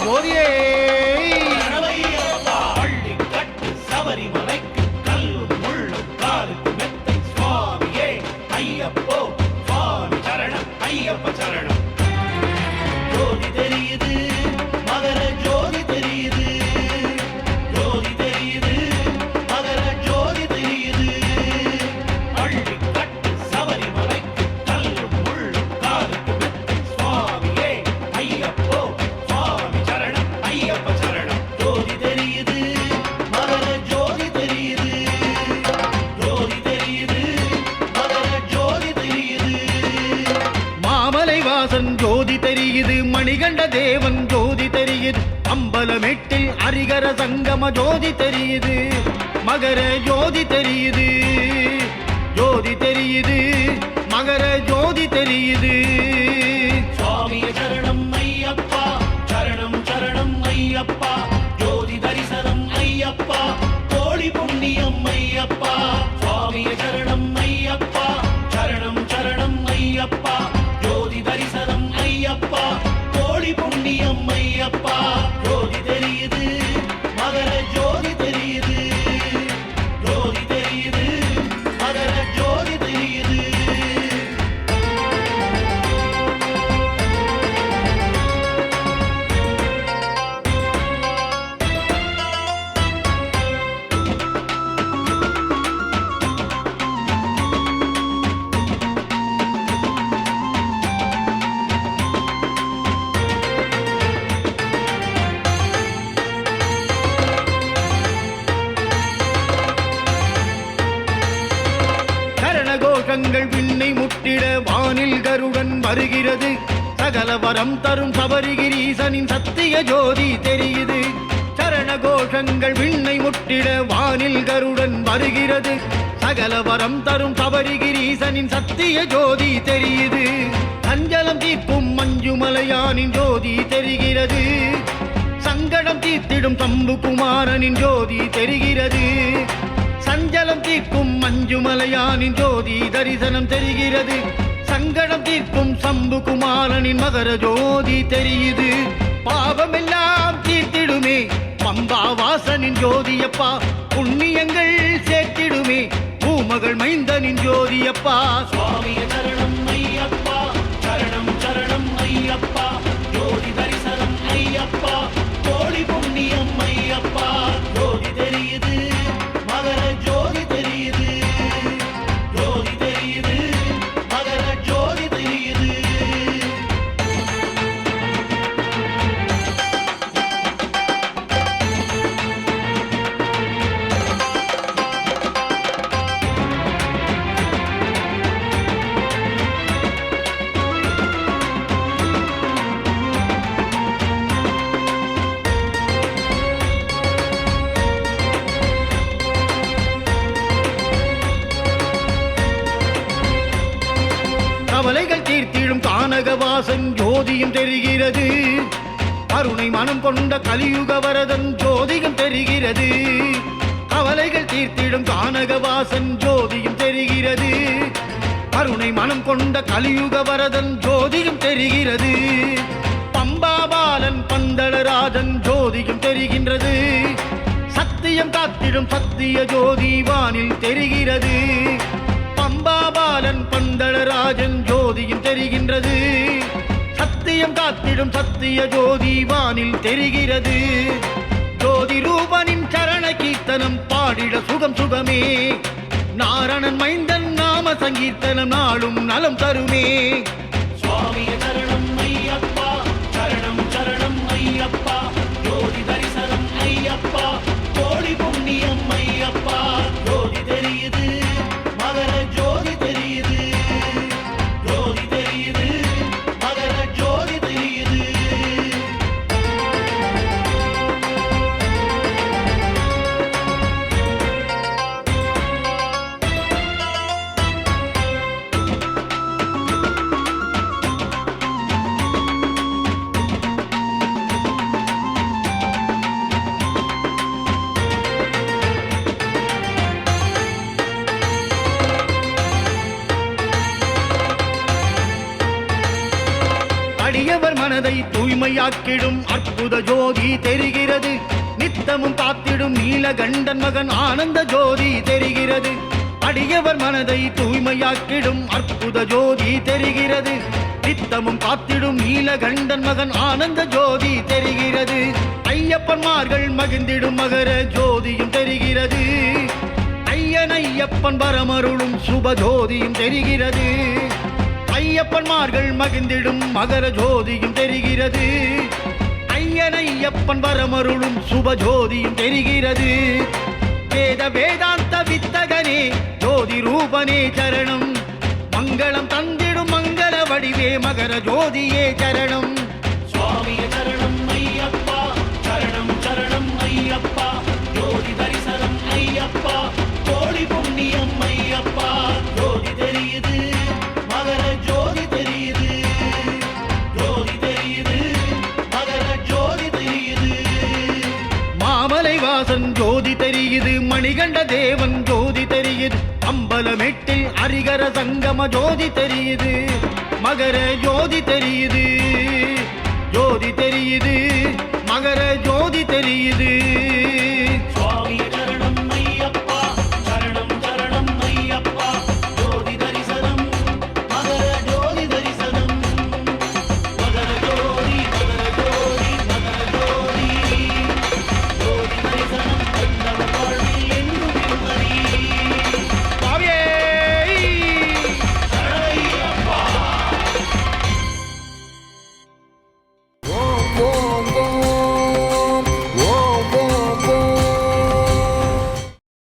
ஜோதியே பள்ளிக்கட்டு சபரிமலைக்கு கல்லும் முள்ளும் காலுக்கு மெத்தை சுவாமியே ஐயப்போ சுவாமி சரணம் ஐயப்ப சரணம். ஜோதி தெரியுது மகர ஜோதி தெரியுது, ஜோதி தெரியுது மகர ஜோதி தெரியுது. பள்ளிக்கட்டு சபரிமலைக்கு கல்லும் முள்ளும் காலுக்கு மெத்தை சுவாமியே ஐயப்போ சுவாமி சரணம் ஐயப்ப சரணம். ஜோதி தெரியுது மகர ஜோதி தெரியுது, ஜோதி தெரியுது மகர ஜோதி தெரியுது. மாமலை வாசன் ஜோதி தெரியுது, மணிகண்ட தேவன் ஜோதி தெரியுது, அம்பலமெட்டில் அரிகர சங்கம ஜோதி தெரியுது, மகர ஜோதி தெரியுது, ஜோதி தெரியுது மகர ஜோதி தெரியுது. சுவாமிய சரணம் ஐயப்பா சரணம் சரணம் ஐயப்பா, ஜோதி தரிசனம் ஐயப்பா கோடி புண்ணியம் ஐயப்பா. சுவாமிய சரணம் ஐயப்பா சரணம் சரணம் ஐயப்பா, ஜோதி தரிசனம் ஐயப்பா கோடி புண்ணியம் ஐயப்பா. ஜோதி தெரியுது மகர ஜோதி தெரியுது, ஜோதி தெரியுது மகர ஜோதி தெரியுது. கரணகோஷங்கள் விண்ணை முட்டிட வானில் கருடன் வருகிறது, சகல வரம் தரும் சபரிகிரீசனின் சத்திய ஜோதி தெரியுது. சரணகோஷங்கள் விண்ணை முட்டிட வானில் கருடன் வருகிறது, சகல வரம் தரும் சபரிகிரீசனின் சத்திய ஜோதி தெரியுது. சஞ்சலம் தீர்க்கும் மஞ்சுமலையானின் ஜோதி தெரிகிறது, சங்கடம் தீர்த்திடும் சம்புகுமாரனின் ஜோதி தெரிகிறது. சஞ்சலம் தீர்க்கும் மஞ்சுமலையானின் ஜோதி தரிசனம் தெரிகிறது, சங்கடம் தீர்க்கும் சம்புகுமாரனின் மகர ஜோதி தெரியுது. பாவமெல்லாம் தீர்த்திடுமே பம்பாவாசனின் ஜோதியப்பா, புண்ணியங்கள் சேர்த்திடுமே பூமகள் மைந்தனின் ஜோதியப்பா. சுவாமிய சரணம் ஐயப்பா சரணம் சரணம் ஐயப்பா, ஜோதி தரிசனம் ஐயப்பா கோடி புண்ணியம் ஐயப்பா. ஜோதி தெரியுது மகர ஜோதி தெரியுது, ஜோதி தெரியுது மகர ஜோதி தெரியுது. கவலைகள் தீர்த்திடும் கானகவாசன் ஜோதியும் தெரிகிறது, கருணை மனம் கொண்ட கலியுக வரதன் ஜோதியும் தெரிகிறது. கவலைகள் தீர்த்திடும் கானகவாசன் ஜோதியும் தெரிகிறது, கருணை மனம் கொண்ட கலியுக வரதன் ஜோதியும் தெரிகிறது. பம்பாபாலன் பந்தளராஜன் ஜோதியும் தெரிகின்றது, சத்தியம் காத்திடும் சத்திய ஜோதி வானில் தெரிகிறது. பம்பாபாலன் பந்தளராஜன் ஜோதியும் தெரிகின்றது, சத்தியம் காத்திடும் சத்திய ஜோதி வானில் தெரிகிறது. ஜோதி ரூபனின் சரண கீர்த்தனம் பாடிட சுகம் சுகமே, நாரணன் மைந்தன் நாம சங்கீர்த்தனம் நாளும் நலம் தருமே. சுவாமிய சரணம் ஐயப்பா சரணம் சரணம் ஐயப்பா, ஜோதி தரிசனம் ஐயப்பா கோடி புண்ணியம் ஐயப்பா. ஜோதி தெரியுது மகர ஜோதி தெரியுது, ஜோதி தெரியுது மகர ஜோதி தெரியுது. அடியவர் மனதை தூய்மையாக்கிடும் அற்புத ஜோதி தெரிகிறது. நித்தமும் காத்திடும் நீலகண்டன் மகன் ஆனந்த ஜோதி தெரிகிறது. அடியவர் மனதை தூய்மையாக்கிடும் அற்புத ஜோதி தெரிகிறது. நித்தமும் காத்திடும் நீலகண்டன் மகன் ஆனந்த ஜோதி தெரிகிறது. ஐயப்பன்மார்கள் மகிழ்ந்திடும் மகர ஜோதியும் தெரிகிறது. ஐயன் ஐயப்பன் வரமருளும் சுப ஜோதியும் தெரிகிறது. ஐயப்பன்மார்கள் மகிழ்ந்திடும் மகர ஜோதியும் தெரிகிறது. ஐயன் ஐயப்பன் வரமருளும் சுப ஜோதியும் தெரிகிறது. வேத வேதாந்த வித்தகனே ஜோதி ரூபனே சரணம். மங்களம் தந்திடும் மங்கள வடிவே மகர ஜோதியே சரணம். சுவாமியே சரணம் ஐயப்பா, சரணம் சரணம் ஐயப்பா, ஜோதி தரிசனம் ஐயப்பா, கோடி புண்ணியம் ஐயப்பா. ஜோதி தெரியுது, மகர ஜோதி தெரியுது, ஜோதி தெரியுது, மகர ஜோதி தெரியுது. மாமலை வாசன் ஜோதி தெரியுது. மணிகண்ட தேவன் ஜோதி தெரியுது. அம்பலமெட்டில் அரிகர சங்கம ஜோதி தெரியுது. மகர ஜோதி தெரியுது, ஜோதி தெரியுது, மகர ஜோதி தெரியுது.